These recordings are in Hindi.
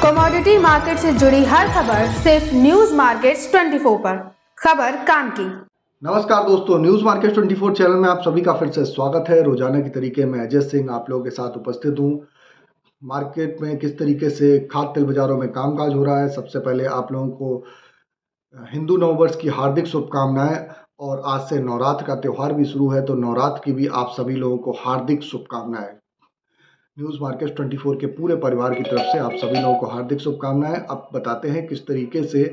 कमोडिटी मार्केट से जुड़ी हर खबर सिर्फ न्यूज मार्केट्स 24 पर। खबर काम की। नमस्कार दोस्तों, न्यूज मार्केट 24 चैनल में आप सभी का फिर से स्वागत है। रोजाना की तरीके मैं अजय सिंह आप लोगों के साथ उपस्थित हूं। मार्केट में किस तरीके से खाद्य तेल बाजारों में कामकाज हो रहा है। सबसे पहले आप लोगों को हिंदू नववर्ष की हार्दिक शुभकामनाएं। और आज से नवरात्र का त्यौहार भी शुरू है, तो नवरात्र की भी आप सभी लोगों को हार्दिक शुभकामनाएं। न्यूज़ मार्केट 24 के पूरे परिवार की तरफ से आप सभी लोगों को हार्दिक शुभकामनाएं। अब बताते हैं किस तरीके से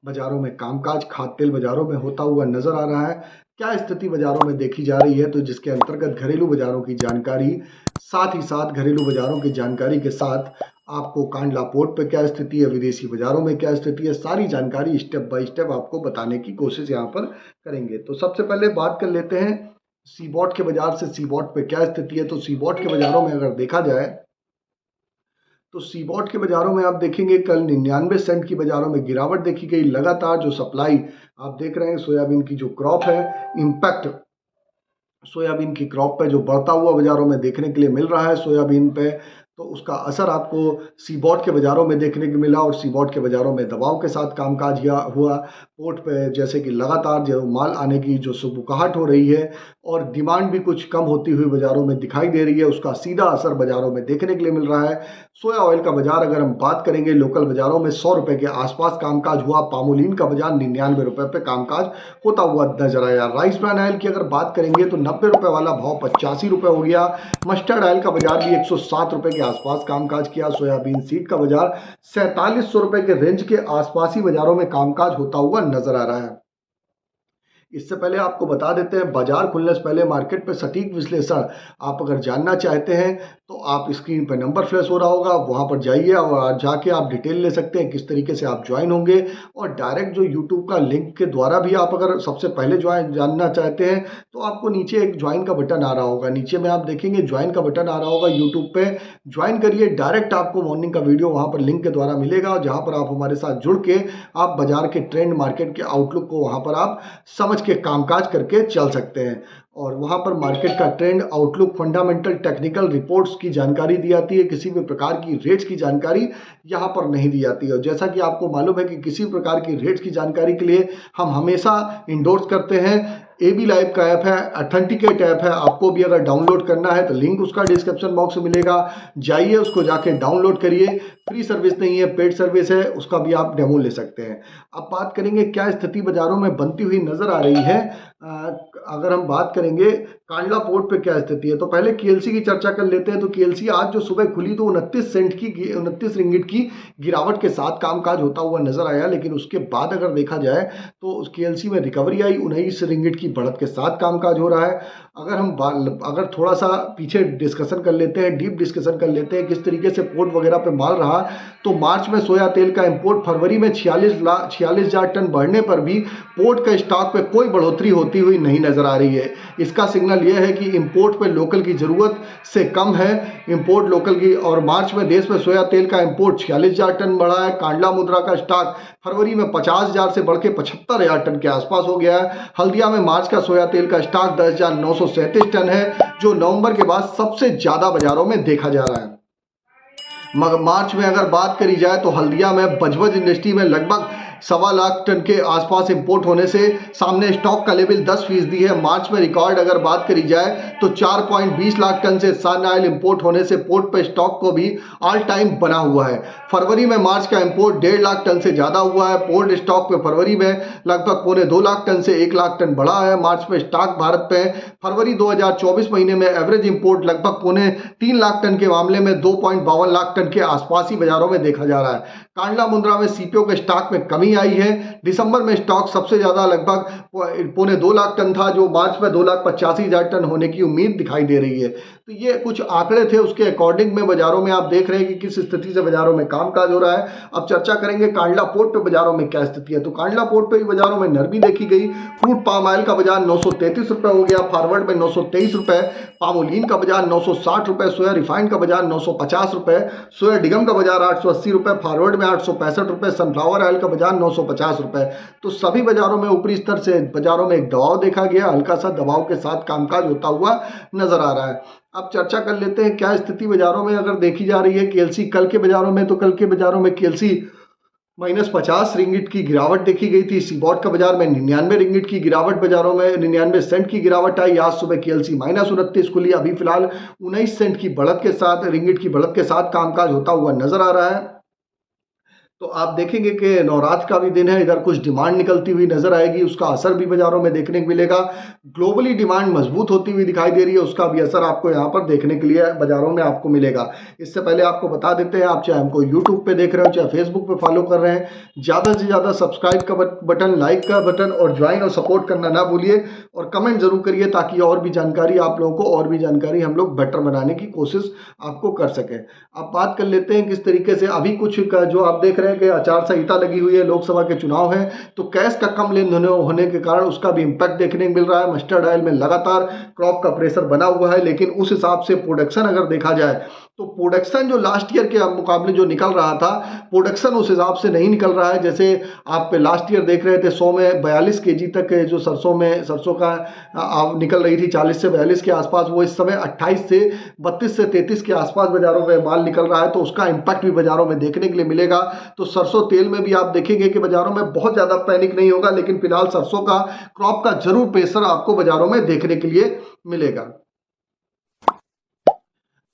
बाजारों में कामकाज खाद्य तेल बाजारों में होता हुआ नजर आ रहा है, क्या स्थिति बाजारों में देखी जा रही है। तो जिसके अंतर्गत घरेलू बाजारों की जानकारी, साथ ही साथ घरेलू बाजारों की जानकारी के साथ आपको कांडला पोर्ट पे क्या स्थिति है, विदेशी बाजारों में क्या स्थिति है, सारी जानकारी स्टेप बाय स्टेप आपको बताने की कोशिश यहाँ पर करेंगे। तो सबसे पहले बात कर लेते हैं सीबॉट के बाजार से। सीबॉट पे क्या स्थिति है। तो सीबॉट के बाजारों में अगर देखा जाए तो सीबॉट के बाजारों में आप देखेंगे कल 99 सेंट की बाजारों में गिरावट देखी गई। लगातार जो सप्लाई आप देख रहे हैं, सोयाबीन की जो क्रॉप है, इम्पैक्ट सोयाबीन की क्रॉप पे जो बढ़ता हुआ बाजारों में देखने के लिए मिल रहा है सोयाबीन पे, तो उसका असर आपको सीबॉट के बाजारों में देखने को मिला। और सीबॉट के बाजारों में दबाव के साथ कामकाज हुआ पोर्ट पे, जैसे कि लगातार जो माल आने की जो सुबुकाहट हो रही है और डिमांड भी कुछ कम होती हुई बाजारों में दिखाई दे रही है, उसका सीधा असर बाजारों में देखने के लिए मिल रहा है। सोया ऑयल का बाजार अगर हम बात करेंगे, लोकल बाजारों में 100 रुपए के आसपास कामकाज हुआ। पामोलिन का बाजार 99 रुपए पे कामकाज होता हुआ नजर आया। राइस ब्रांड ऑयल की अगर बात करेंगे तो 90 रुपए वाला भाव 85 रुपए हो गया। मस्टर्ड ऑयल का बाजार भी 107 रुपए के आसपास कामकाज किया। सोयाबीन सीड का बाजार 4700 रुपए के रेंज के आसपास ही बाजारों में कामकाज होता हुआ नजर आ रहा है। इससे पहले आपको बता देते हैं, बाजार खुलने से पहले मार्केट पे सटीक विश्लेषण आप अगर जानना चाहते हैं तो आप स्क्रीन पर नंबर फ्लैश हो रहा होगा, वहां पर जाइए और जाके आप डिटेल ले सकते हैं किस तरीके से आप ज्वाइन होंगे। और डायरेक्ट जो यूट्यूब का लिंक के द्वारा भी आप अगर सबसे पहले ज्वाइन जानना चाहते हैं तो आपको नीचे एक ज्वाइन का बटन आ रहा होगा। नीचे में आप देखेंगे ज्वाइन का बटन आ रहा होगा यूट्यूब पे, ज्वाइन करिए। डायरेक्ट आपको मॉर्निंग का वीडियो वहां पर लिंक के द्वारा मिलेगा, जहां पर आप हमारे साथ जुड़ के आप बाजार के ट्रेंड, मार्केट के आउटलुक को वहां पर आप समझ के कामकाज करके चल सकते हैं। और वहां पर मार्केट का trend, outlook, fundamental, technical reports की जानकारी दी जाती है। किसी भी प्रकार की रेट्स की जानकारी यहां पर नहीं दी जाती है। और जैसा कि आपको मालूम है कि किसी प्रकार की रेट्स की जानकारी के लिए हम हमेशा इंडोर्स करते हैं एबी लाइव का ऐप है, ऑथेंटिकेट ऐप है। आपको भी अगर डाउनलोड करना है तो लिंक उसका डिस्क्रिप्शन बॉक्स में मिलेगा, जाइए उसको जाके डाउनलोड करिए। फ्री सर्विस नहीं है, पेड सर्विस है, उसका भी आप डेमो ले सकते हैं। अब बात करेंगे क्या स्थिति बाजारों में बनती हुई नजर आ रही है। अगर हम बात करेंगे कांडला पोर्ट पे क्या स्थिति है, तो पहले केएलसी की चर्चा कर लेते हैं। तो केएलसी आज जो सुबह खुली तो 29 रिंगिट की गिरावट के साथ कामकाज होता हुआ नजर आया। लेकिन उसके बाद अगर देखा जाए तो उस केएलसी में रिकवरी आई, 19 रिंगिट की बढ़त के साथ कामकाज हो रहा है। अगर थोड़ा सा पीछे डिस्कशन कर लेते हैं, डीप डिस्कशन कर लेते हैं किस तरीके से पोर्ट वगैरह पे माल रहा, तो मार्च में सोया तेल का इंपोर्ट फरवरी में 46,000 टन बढ़ने पर भी पोर्ट का स्टॉक पे कोई बढ़ोतरी होती हुई नहीं नजर आ रही है। इसका सिग्नल यह है कि इंपोर्ट पे लोकल की जरूरत से कम है, इंपोर्ट लोकल की। और मार्च में देश में सोया तेल का इंपोर्ट 46,000 टन बढ़ा है। कांडला मुद्रा का स्टॉक फरवरी में 50,000 से बढ़ के 75,000 टन के आसपास हो गया है। हल्दिया में मार्च का सोया तेल का स्टॉक 10,937 टन है, जो नवंबर के बाद सबसे ज्यादा बाजारों में देखा जा रहा है। मगर मार्च में अगर बात करी जाए तो हल्दिया में बजबज इंडस्ट्री में लगभग 1.25 लाख टन के आसपास इंपोर्ट होने से सामने स्टॉक का लेवल 10% है। मार्च में रिकॉर्ड अगर बात करी जाए तो 4.20 लाख टन से सन ऑयल इंपोर्ट होने से पोर्ट पे स्टॉक को भी ऑल टाइम बना हुआ है। फरवरी में मार्च का इंपोर्ट 1.5 लाख टन से ज्यादा हुआ है। पोर्ट स्टॉक पे फरवरी में लगभग 2.25 लाख टन से 1 लाख टन बढ़ा है। मार्च में स्टॉक भारत पे फरवरी 2024 महीने में एवरेज इंपोर्ट लगभग 3.25 लाख टन के मामले में 2.52 लाख टन के आसपास ही बाजारों में देखा जा रहा है। कांडला मुद्रा में सीपीओ के स्टॉक में कमी आई है। दिसंबर में स्टॉक सबसे ज्यादा लगभग 2.25 लाख टन था, जो मार्च में 2,85,000 टन होने की उम्मीद दिखाई दे रही है। तो ये कुछ आंकड़े थे, उसके अकॉर्डिंग में बाजारों में आप देख रहे हैं कि किस स्थिति से बाजारों में कामकाज हो रहा है। अब चर्चा करेंगे कांडला पोर्ट पे बाजारों में क्या स्थिति है। तो कांडला पोर्ट पे बाजारों में नरमी देखी गई। क्रूड पाम ऑयल का बाजार 933 रुपए हो गया, फॉरवर्ड में 923 रुपए। पामोलिन का बाजार 960 रुपए, सोया रिफाइंड का बाजार 950 रुपए, सोया डिगम का बाजार 880 रुपए, फॉरवर्ड में 865 रुपए, सनफ्लावर ऑयल का बाजार ₹950। तो सभी बाजारों में ऊपरी स्तर से बाजारों में एक दबाव देखा गया, हल्का सा दबाव के साथ कामकाज होता हुआ नजर आ रहा है। अब चर्चा कर लेते हैं क्या स्थिति बाजारों में अगर देखी जा रही है। केएलसी कल के बाजारों में, तो कल के बाजारों में केएलसी -50 रिंगिट की गिरावट देखी गई थी। सीबॉट का बाजार में 99 रिंगिट की गिरावट, बाजारों में 99 सेंट की गिरावट आई। आज सुबह केएलसी -29 खुली। अभी फिलहाल 19 सेंट की बढ़त के साथ, रिंगिट की बढ़त के साथ कामकाज होता हुआ नजर आ रहा है। तो आप देखेंगे कि नवरात्र का भी दिन है, इधर कुछ डिमांड निकलती हुई नजर आएगी, उसका असर भी बाजारों में देखने को मिलेगा। ग्लोबली डिमांड मजबूत होती हुई दिखाई दे रही है, उसका भी असर आपको यहाँ पर देखने के लिए बाजारों में आपको मिलेगा। इससे पहले आपको बता देते हैं, आप चाहे हमको यूट्यूब पे देख रहे हो चाहे फेसबुक पे फॉलो कर रहे हैं, ज़्यादा से ज़्यादा सब्सक्राइब का बटन, लाइक का बटन और ज्वाइन और सपोर्ट करना ना भूलिए, और कमेंट जरूर करिए ताकि और भी जानकारी आप लोगों को, और भी जानकारी हम लोग बेटर बनाने की कोशिश आपको कर सकें। अब बात कर लेते हैं किस तरीके से अभी कुछ का जो आप देख रहे हैं कि आचार संहिता लगी हुई है, लोकसभा के चुनाव है, तो कैश का कम लेन देन होने के कारण उसका भी इम्पैक्ट देखने को मिल रहा है। मस्टर्ड ऑयल में लगातार क्रॉप का प्रेशर बना हुआ है, लेकिन उस हिसाब से प्रोडक्शन अगर देखा जाए तो प्रोडक्शन जो लास्ट ईयर के मुकाबले जो निकल रहा था, प्रोडक्शन उस हिसाब से नहीं निकल रहा है। जैसे आप लास्ट ईयर देख रहे थे 100 में 42 केजी तक जो सरसों का निकल रही थी 40 से 42 के आसपास, वो इस समय 28 से 32 से 33 के आसपास बाजारों में माल निकल रहा है, तो उसका इम्पैक्ट भी बाजारों में देखने के लिए मिलेगा। तो सरसों तेल में भी आप देखेंगे कि बाजारों में बहुत ज़्यादा पैनिक नहीं होगा, लेकिन फिलहाल सरसों का क्रॉप का जरूर प्रेशर आपको बाजारों में देखने के लिए मिलेगा।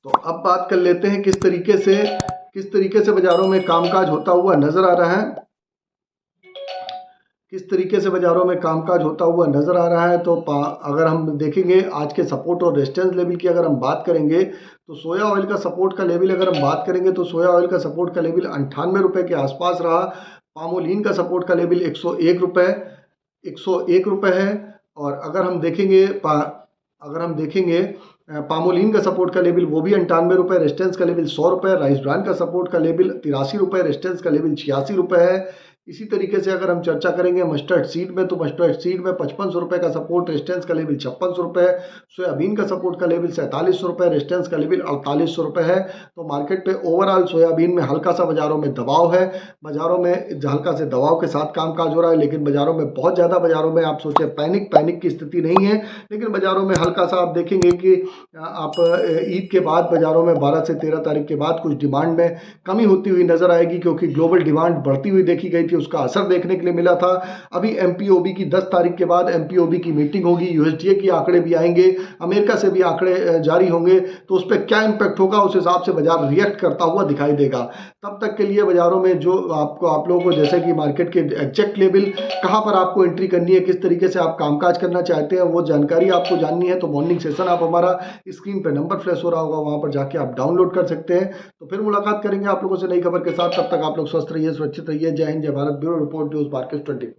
तो अब बात कर लेते हैं किस तरीके से बाजारों में कामकाज होता हुआ नजर आ रहा है। किस तरीके से बाजारों में कामकाज होता हुआ नजर आ रहा है, तो अगर हम देखेंगे आज के सपोर्ट और रेजिस्टेंस लेवल की अगर हम बात करेंगे, तो सोया ऑयल का सपोर्ट का लेवल अगर हम बात करेंगे तो सोया ऑयल का सपोर्ट का लेवल 98 रुपये के आसपास रहा। पामोलिन का सपोर्ट का लेवल 101 रुपये है। और अगर हम देखेंगे पामोलिन का सपोर्ट का लेवल वो भी 98 रुपये, रेजिस्टेंस का लेवल 100 रुपये। राइस ब्रांड का सपोर्ट का लेवल 83 रुपये, रेजिस्टेंस का लेवल 86 रुपये है। इसी तरीके से अगर हम चर्चा करेंगे मस्टर्ड सीड में, तो मस्टर्ड सीड में 5500 रुपये का सपोर्ट, रेजिस्टेंस का लेवल 5600 रुपये। सोयाबीन का सपोर्ट का लेवल 4700 रुपये, रेजिस्टेंस का लेवल 4800 रुपये है। तो मार्केट पे ओवरऑल सोयाबीन में हल्का सा बाजारों में दबाव है, बाजारों में हल्का से दबाव के साथ कामकाज हो रहा है, लेकिन बाजारों में बहुत ज़्यादा, बाजारों में आप सोचे पैनिक की स्थिति नहीं है, लेकिन बाजारों में हल्का सा आप देखेंगे कि आप ईद के बाद बाजारों में 12 से 13 तारीख के बाद कुछ डिमांड में कमी होती हुई नजर आएगी, क्योंकि ग्लोबल डिमांड बढ़ती हुई देखी गई थी, उसका असर देखने के लिए मिला था। अभी एमपीओबी की 10 तारीख के बाद एमपीओबी की मीटिंग होगी, यूएसडीए की आंकड़े भी आएंगे, अमेरिका से भी आंकड़े जारी होंगे, तो उस पर क्या इम्पैक्ट होगा उस हिसाब से बाजार रिएक्ट करता हुआ दिखाई देगा। तब तक के लिए बाजारों में जो आप लोगों को, जैसे कि मार्केट के एग्जैक्ट लेवल कहाँ पर आपको एंट्री करनी है, किस तरीके से आप कामकाज करना चाहते हैं, वो जानकारी आपको जाननी है, तो मॉर्निंग सेशन आप हमारा स्क्रीन पे नंबर फ्लैश हो रहा होगा, वहां पर जाके आप डाउनलोड कर सकते हैं। तो फिर मुलाकात करेंगे आप लोगों से नई खबर के साथ। तब तक आप लोग स्वस्थ रहिए, सुरक्षित रहिए। जय हिंद, जय Bharat. Bureau report, news market 24।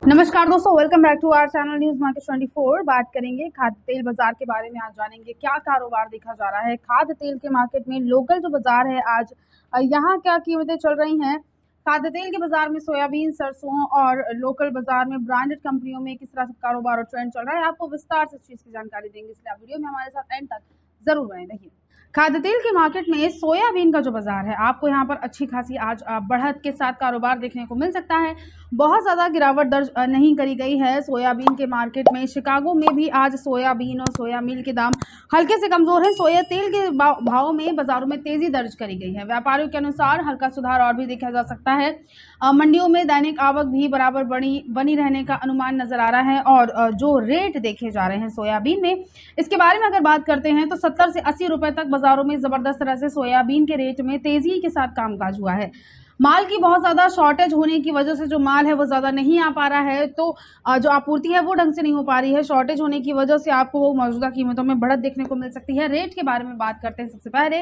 नमस्कार दोस्तों, welcome back to our channel news market 24। बात करेंगे खाद्य तेल बाजार के बारे में। आज जानेंगे क्या कारोबार देखा जा रहा है खाद्य तेल के मार्केट में। लोकल जो बाजार है आज यहाँ क्या कीमतें चल रही हैं खाद्य तेल के बाजार में, सोयाबीन, सरसों और लोकल बाजार में ब्रांडेड कंपनियों में किस तरह से कारोबार और ट्रेंड चल रहा है, आपको विस्तार से इस चीज की जानकारी देंगे, इसलिए आप वीडियो में हमारे साथ एंड तक जरूर बने रहिए। खाद्य तेल के मार्केट में सोयाबीन का जो बाजार है, आपको यहाँ पर अच्छी खासी आज बढ़त के साथ कारोबार देखने को मिल सकता है। बहुत ज़्यादा गिरावट दर्ज नहीं करी गई है सोयाबीन के मार्केट में। शिकागो में भी आज सोयाबीन और सोया मिल के दाम हल्के से कमज़ोर हैं। सोया तेल के भाव में बाजारों में तेज़ी दर्ज करी गई है। व्यापारियों के अनुसार हल्का सुधार और भी देखा जा सकता है। मंडियों में दैनिक आवक भी बराबर बनी रहने का अनुमान नज़र आ रहा है। और जो रेट देखे जा रहे हैं सोयाबीन में, इसके बारे में अगर बात करते हैं तो 70 से 80 रुपये तक बाजारों में ज़बरदस्त तरह से सोयाबीन के रेट में तेज़ी के साथ कामकाज हुआ है। माल की बहुत ज़्यादा शॉर्टेज होने की वजह से जो माल है वो ज़्यादा नहीं आ पा रहा है, तो जो आपूर्ति है वो ढंग से नहीं हो पा रही है। शॉर्टेज होने की वजह से आपको वो मौजूदा कीमतों में बढ़त देखने को मिल सकती है। रेट के बारे में बात करते हैं सबसे पहले,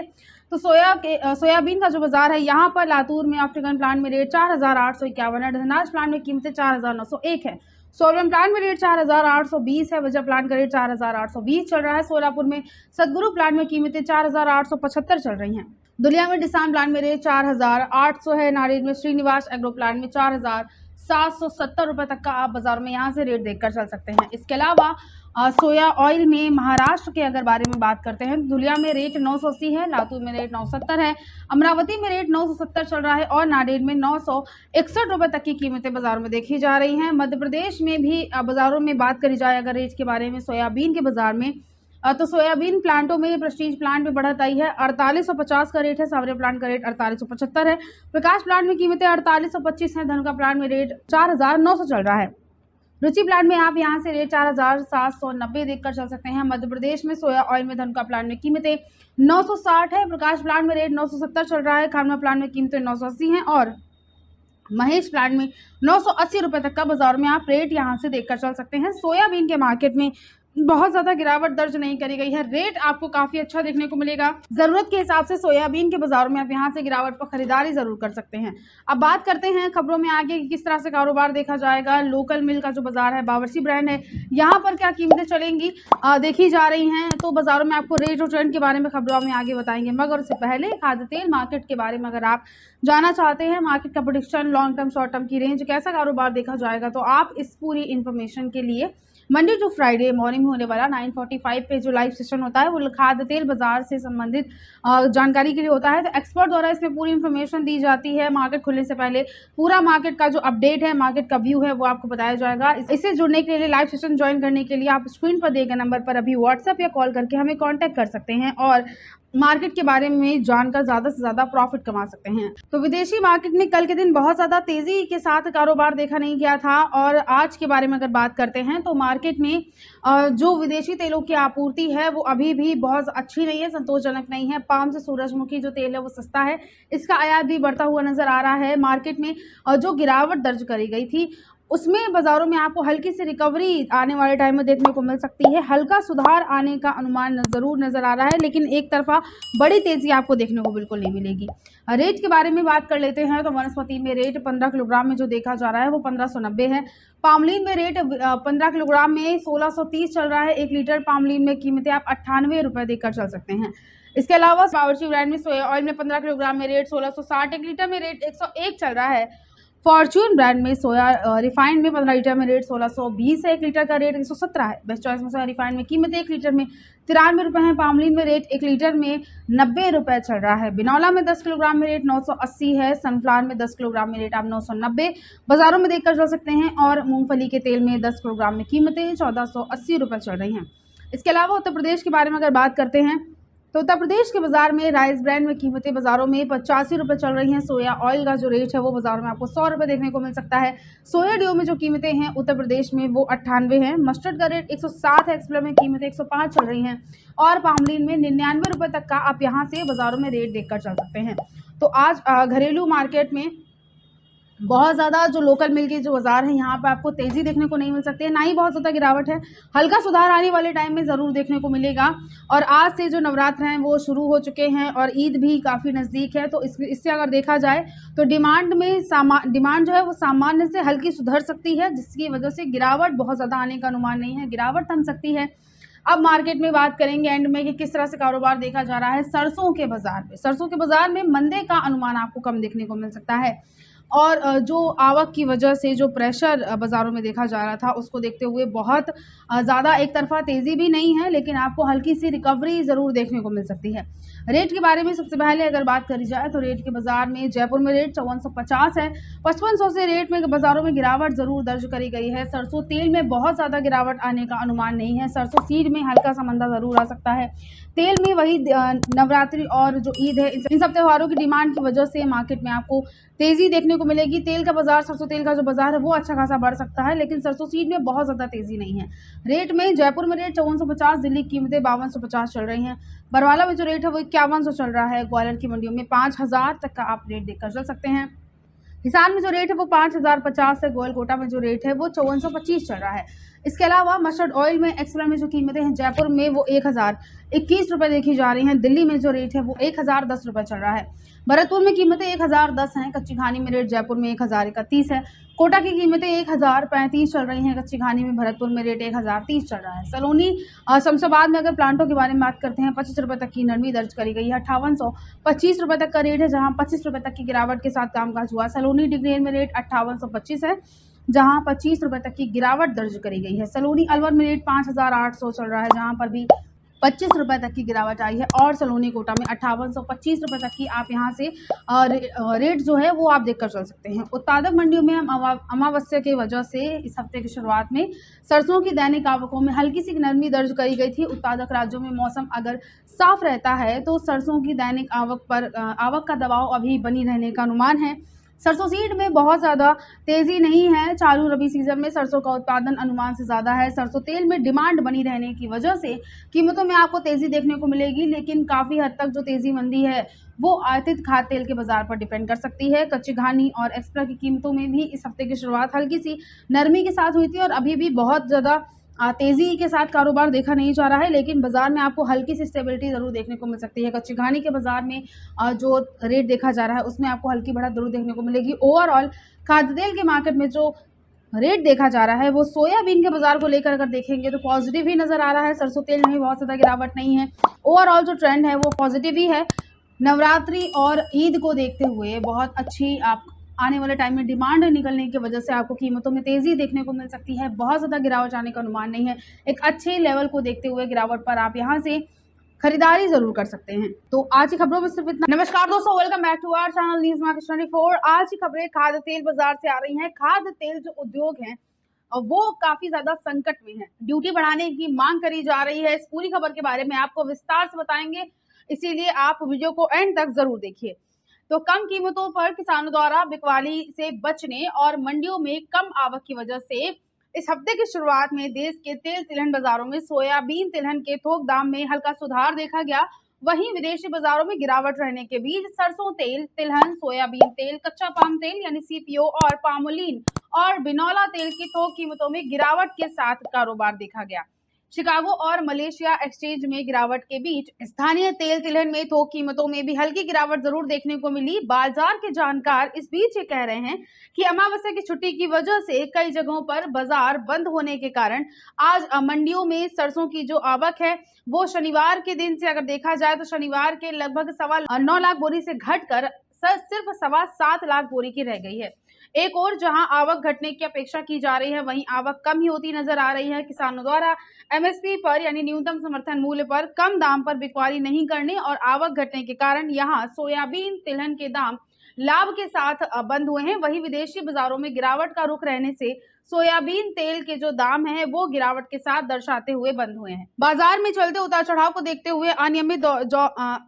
तो सोयाबीन का जो बाजार है, यहाँ पर लातूर में ऑप्टिकन प्लांट में रेट 4851 है। ढनाज प्लांट में कीमतें 4901 है। सोलवन प्लांट में रेट 4820 है। वजह प्लांट का रेट 4820 चल रहा है। सोलापुर में सदगुरु प्लांट में कीमतें 4875 चल रही हैं। दुलिया में डिसान प्लांट में रेट 4800 है। नारेल में श्रीनिवास एग्रो प्लांट में 4770 रुपये तक का आप बाजार में यहाँ से रेट देखकर चल सकते हैं। इसके अलावा सोया ऑयल में महाराष्ट्र के अगर बारे में बात करते हैं तो धुलिया में रेट 980 है, लातूर में रेट 970 है, अमरावती में रेट 970 चल रहा है और नांदेड़ में 961 रुपये तक की कीमतें बाजारों में देखी जा रही हैं। मध्य प्रदेश में भी बाजारों में बात करी जाए अगर रेट के बारे में सोयाबीन के बाजार में, तो सोयाबीन प्लांटों में प्रेस्टीज प्लांट में बढ़त आई है, 4850 का रेट है, सावरे प्लांट का रेट 4875 है, प्रकाश प्लांट में कीमतें 4825 है, धनुका प्लांट में रेट 4900 चल रहा है, रुचि प्लांट में आप यहां से रेट 4790 देखकर चल सकते हैं। मध्य प्रदेश में सोया ऑयल में धनुका प्लांट में कीमतें 960 है, प्रकाश प्लांट में रेट 970 चल रहा है, खानवा प्लांट में कीमतें 980 हैं और महेश प्लांट में 980 रुपये तक का बाजार में आप रेट यहां से देखकर चल सकते हैं। सोयाबीन के मार्केट में बहुत ज़्यादा गिरावट दर्ज नहीं करी गई है, रेट आपको काफ़ी अच्छा देखने को मिलेगा। ज़रूरत के हिसाब से सोयाबीन के बाज़ारों में आप यहाँ से गिरावट पर खरीदारी ज़रूर कर सकते हैं। अब बात करते हैं खबरों में आगे कि किस तरह से कारोबार देखा जाएगा। लोकल मिल का जो बाज़ार है, बावर्ची ब्रांड है, यहाँ पर क्या कीमतें चलेंगी देखी जा रही हैं, तो बाज़ारों में आपको रेट और ट्रेंड के बारे में खबरों में आगे बताएंगे। मगर उससे पहले खाद्य तेल मार्केट के बारे में अगर आप जानना चाहते हैं, मार्केट का prediction, long term, short term की रेंज, कैसा कारोबार देखा जाएगा, तो आप इस पूरी इन्फॉर्मेशन के लिए मंडे टू फ्राइडे मॉर्निंग में होने वाला 9:45 पे जो लाइव सेशन होता है वो खाद्य तेल बाजार से संबंधित जानकारी के लिए होता है। तो एक्सपर्ट द्वारा इसमें पूरी इन्फॉर्मेशन दी जाती है। मार्केट खुलने से पहले पूरा मार्केट का जो अपडेट है, मार्केट का व्यू है, वो आपको बताया जाएगा। इससे जुड़ने के लिए, लाइव सेशन ज्वाइन करने के लिए आप स्क्रीन पर दिए गए नंबर पर अभी व्हाट्सएप या कॉल करके हमें कॉन्टैक्ट कर सकते हैं और मार्केट के बारे में जानकर ज़्यादा से ज़्यादा प्रॉफिट कमा सकते हैं। तो विदेशी मार्केट में कल के दिन बहुत ज़्यादा तेज़ी के साथ कारोबार देखा नहीं गया था और आज के बारे में अगर बात करते हैं तो मार्केट में जो विदेशी तेलों की आपूर्ति है वो अभी भी बहुत अच्छी नहीं है, संतोषजनक नहीं है। पाम से सूरजमुखी जो तेल है वो सस्ता है, इसका आयात भी बढ़ता हुआ नज़र आ रहा है। मार्केट में जो गिरावट दर्ज करी गई थी उसमें बाज़ारों में आपको हल्की सी रिकवरी आने वाले टाइम में देखने को मिल सकती है। हल्का सुधार आने का अनुमान ज़रूर नज़र आ रहा है, लेकिन एक तरफा बड़ी तेज़ी आपको देखने को बिल्कुल नहीं मिलेगी। रेट के बारे में बात कर लेते हैं तो वनस्पति में रेट 15 किलोग्राम में जो देखा जा रहा है वो 1590 है। पामलीन में रेट 15 किलोग्राम में 1630 चल रहा है। 1 लीटर पामलीन में कीमतें आप 98 रुपये देकर चल सकते हैं। इसके अलावा बावर्ची ब्रांड में सोया ऑयल में 15 किलोग्राम में रेट 1660, 1 लीटर में रेट 101 चल रहा है। फॉर्च्यून ब्रांड में सोया रिफाइंड में 15 लीटर में रेट 1620 है, 1 लीटर का रेट 117 है। बेस्ट चॉइस में सोया रिफाइंड में कीमतें 1 लीटर में 93 रुपये हैं। पामलीन में रेट 1 लीटर में 90 रुपये चल रहा है। बिनौला में 10 किलोग्राम में रेट 980 है। सनफ्लावर में 10 किलोग्राम में रेट आप 990 बाजारों में देखकर चल सकते हैं और मूंगफली के तेल में 10 किलोग्राम में कीमतें 1480 रुपये चल रही हैं। इसके अलावा उत्तर प्रदेश के बारे में अगर बात करते हैं तो उत्तर प्रदेश के बाजार में राइस ब्रांड में कीमतें बाजारों में 85 रुपये चल रही हैं। सोया ऑयल का जो रेट है वो बाजारों में आपको 100 रुपये देखने को मिल सकता है। सोया ड्यू में जो कीमतें हैं उत्तर प्रदेश में वो 98 हैं। मस्टर्ड का रेट 107 है। एक्सप्लोर में कीमतें 105 चल रही हैं और पामलीन में 99 रुपये तक का आप यहाँ से बाजारों में रेट देखकर चल सकते हैं। तो आज घरेलू मार्केट में बहुत ज़्यादा जो लोकल मिल के जो बाज़ार है यहाँ पे आपको तेज़ी देखने को नहीं मिल सकती है, ना ही बहुत ज़्यादा गिरावट है। हल्का सुधार आने वाले टाइम में ज़रूर देखने को मिलेगा और आज से जो नवरात्र हैं वो शुरू हो चुके हैं और ईद भी काफ़ी नज़दीक है। तो इससे अगर देखा जाए तो डिमांड जो है वो सामान्य से हल्की सुधर सकती है, जिसकी वजह से गिरावट बहुत ज़्यादा आने का अनुमान नहीं है, गिरावट थम सकती है। अब मार्केट में बात करेंगे एंड में कि किस तरह से कारोबार देखा जा रहा है। सरसों के बाज़ार में मंदे का अनुमान आपको कम देखने को मिल सकता है और जो आवक की वजह से जो प्रेशर बाज़ारों में देखा जा रहा था उसको देखते हुए बहुत ज़्यादा एक तरफा तेज़ी भी नहीं है, लेकिन आपको हल्की सी रिकवरी ज़रूर देखने को मिल सकती है। रेट के बारे में सबसे पहले अगर बात करी जाए तो रेट के बाज़ार में जयपुर में रेट 5450 है। 5500 से रेट में बाज़ारों में गिरावट ज़रूर दर्ज करी गई है। सरसों तेल में बहुत ज़्यादा गिरावट आने का अनुमान नहीं है। सरसों सीड में हल्का सा मंदा ज़रूर आ सकता है। तेल में वही नवरात्रि और जो ईद है इन सब त्योहारों की डिमांड की वजह से मार्केट में आपको तेज़ी देखने को मिलेगी। तेल का बाज़ार, सरसों तेल का जो बाज़ार है वो अच्छा खासा बढ़ सकता है, लेकिन सरसों सीड में बहुत ज़्यादा तेज़ी नहीं है। रेट में जयपुर में रेट 5450, दिल्ली की कीमतें 5250 चल रही हैं। बरवाला में जो रेट है वो 5100 चल रहा है। ग्वालियर की मंडियों में 5000 तक का आप रेट देखकर चल सकते हैं। हिसार में जो रेट है वो 5050 है। गोलकोटा में जो रेट है वो 5425 चल रहा है। इसके अलावा मस्टर्ड ऑयल में एक्सप्लोर में जो कीमतें हैं जयपुर में वो 1021 रुपये देखी जा रही हैं। दिल्ली में जो रेट है वो 1010 रुपये चल रहा है। भरतपुर में कीमतें 1010 हैं। कच्ची घानी में रेट जयपुर में 1031 है। कोटा की कीमतें 1035 चल रही हैं। कच्ची घानी में भरतपुर में रेट 1030 चल रहा है। सलोनी शमशाबाद में अगर प्लांटों के बारे में बात करते हैं 25 रुपये तक की नरमी दर्ज करी गई है। 5825 रुपये तक का रेट है, जहां 25 रुपये तक की गिरावट के साथ कामकाज हुआ। सलोनी डिग्रेन में रेट 5825 है। जहां 25 रुपए तक की गिरावट दर्ज करी गई है। सलोनी अलवर में रेट 5,800 चल रहा है, जहां पर भी 25 रुपए तक की गिरावट आई है। और सलोनी कोटा में 5825 रुपए तक की आप यहां से रेट जो है वो आप देखकर चल सकते हैं। उत्पादक मंडियों में अमावस्या की वजह से इस हफ्ते की शुरुआत में सरसों की दैनिक आवकों में हल्की सी नरमी दर्ज करी गई थी। उत्पादक राज्यों में मौसम अगर साफ रहता है तो सरसों की दैनिक आवक का दबाव अभी बनी रहने का अनुमान है। सरसों सीड में बहुत ज़्यादा तेज़ी नहीं है। चालू रबी सीजन में सरसों का उत्पादन अनुमान से ज़्यादा है। सरसों तेल में डिमांड बनी रहने की वजह से कीमतों में आपको तेज़ी देखने को मिलेगी, लेकिन काफ़ी हद तक जो तेज़ी मंदी है वो आयातित खाद्य तेल के बाजार पर डिपेंड कर सकती है। कच्ची घानी और एक्स्ट्रा की कीमतों में भी इस हफ्ते की शुरुआत हल्की सी नरमी के साथ हुई थी और अभी भी बहुत ज़्यादा तेज़ी के साथ कारोबार देखा नहीं जा रहा है, लेकिन बाजार में आपको हल्की सी स्टेबिलिटी ज़रूर देखने को मिल सकती है। कच्ची घानी के बाजार में जो रेट देखा जा रहा है उसमें आपको हल्की बढ़त ज़रूर देखने को मिलेगी। ओवरऑल खाद्य तेल के मार्केट में जो रेट देखा जा रहा है वो सोयाबीन के बाजार को लेकर अगर देखेंगे तो पॉजिटिव ही नज़र आ रहा है। सरसों तेल में बहुत ज़्यादा गिरावट नहीं है। ओवरऑल जो ट्रेंड है वो पॉजिटिव ही है। नवरात्रि और ईद को देखते हुए बहुत अच्छी आप आने वाले टाइम में डिमांड निकलने की वजह से आपको कीमतों में तेज़ी देखने को मिल सकती है। बहुत ज़्यादा गिरावट आने का अनुमान नहीं है। एक अच्छे लेवल को देखते हुए गिरावट पर आप यहाँ से खरीदारी जरूर कर सकते हैं। तो आज की खबरों में सिर्फ इतना। नमस्कार दोस्तों, welcome back to our channel news market 24। आज की खबरें खाद्य तेल बाजार से आ रही हैं। खाद्य तेल जो उद्योग है वो काफी ज्यादा संकट में है। ड्यूटी बढ़ाने की मांग करी जा रही है। इस पूरी खबर के बारे में आपको विस्तार से बताएंगे, इसीलिए आप वीडियो को एंड तक जरूर देखिए। तो कम कीमतों पर किसानों द्वारा बिकवाली से बचने और मंडियों में कम आवक की वजह से इस हफ्ते की शुरुआत में देश के तेल तिलहन बाजारों में सोयाबीन तिलहन के थोक दाम में हल्का सुधार देखा गया। वहीं विदेशी बाजारों में गिरावट रहने के बीच सरसों तेल, तिलहन, सोयाबीन तेल, कच्चा पाम तेल यानी सीपीओ और पामोलिन और बिनौला तेल की थोक कीमतों में गिरावट के साथ कारोबार देखा गया। शिकागो और मलेशिया एक्सचेंज में गिरावट के बीच स्थानीय तेल तिलहन में थोक कीमतों में भी हल्की गिरावट जरूर देखने को मिली। बाजार के जानकार इस बीच ये कह रहे हैं कि अमावस्या की छुट्टी की वजह से कई जगहों पर बाजार बंद होने के कारण आज मंडियों में सरसों की जो आवक है वो शनिवार के दिन से अगर देखा जाए तो शनिवार के लगभग 9.25 लाख बोरी से घटकर सिर्फ 7.25 लाख बोरी की रह गई है। एक और जहां आवक घटने की अपेक्षा की जा रही है, वहीं आवक कम ही होती नजर आ रही है। किसानों द्वारा एमएसपी पर यानी न्यूनतम समर्थन मूल्य पर कम दाम पर बिक्री नहीं करने और आवक घटने के कारण यहां सोयाबीन तिलहन के दाम लाभ के साथ बंद हुए हैं। वहीं विदेशी बाजारों में गिरावट का रुख रहने से सोयाबीन तेल के जो दाम है वो गिरावट के साथ दर्शाते हुए बंद हुए हैं। बाजार में चलते उतार चढ़ाव को देखते हुए अनियमित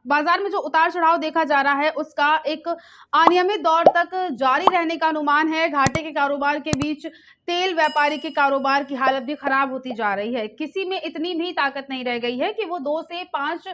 बाजार में जो उतार चढ़ाव देखा जा रहा है उसका एक अनियमित दौर तक जारी रहने का अनुमान है। घाटे के कारोबार के बीच तेल व्यापारी के कारोबार की हालत भी खराब होती जा रही है। किसी में इतनी भी ताकत नहीं रह गई है कि वो 2 से 5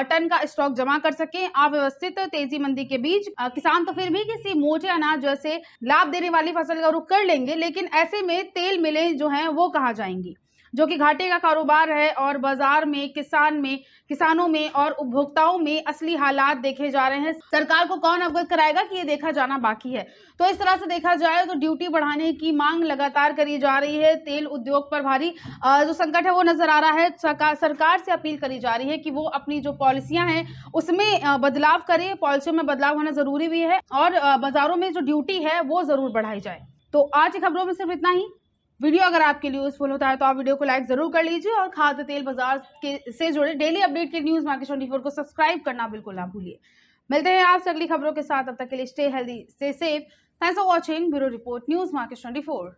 टन का स्टॉक जमा कर सके। अव्यवस्थित तेजी मंदी के बीच किसान तो फिर भी किसी मोटे अनाज जैसे लाभ देने वाली फसल का रुख कर लेंगे, लेकिन ऐसे में तेल मिलें जो हैं वो कहाँ जाएंगी, जो कि घाटे का कारोबार है। और बाजार में किसानों में और उपभोक्ताओं में असली हालात देखे जा रहे हैं। सरकार को कौन अवगत कराएगा कि ये देखा जाना बाकी है। तो इस तरह से देखा जाए तो ड्यूटी बढ़ाने की मांग लगातार करी जा रही है। तेल उद्योग पर भारी जो संकट है वो नजर आ रहा है। सरकार से अपील करी जा रही है कि वो अपनी जो पॉलिसियां हैं उसमें बदलाव करे। पॉलिसियों में बदलाव होना जरूरी भी है और बाजारों में जो ड्यूटी है वो जरूर बढ़ाई जाए। तो आज की खबरों में सिर्फ इतना ही। वीडियो अगर आपके लिए यूजफुल होता है तो आप वीडियो को लाइक जरूर कर लीजिए और खाद्य तेल बाजार से जुड़े डेली अपडेट के न्यूज मार्केट 24 को सब्सक्राइब करना बिल्कुल ना भूलिए। मिलते हैं आपसे अगली खबरों के साथ, तब तक के लिए stay healthy, stay safe. Thanks for watching. Bureau report, news market 24।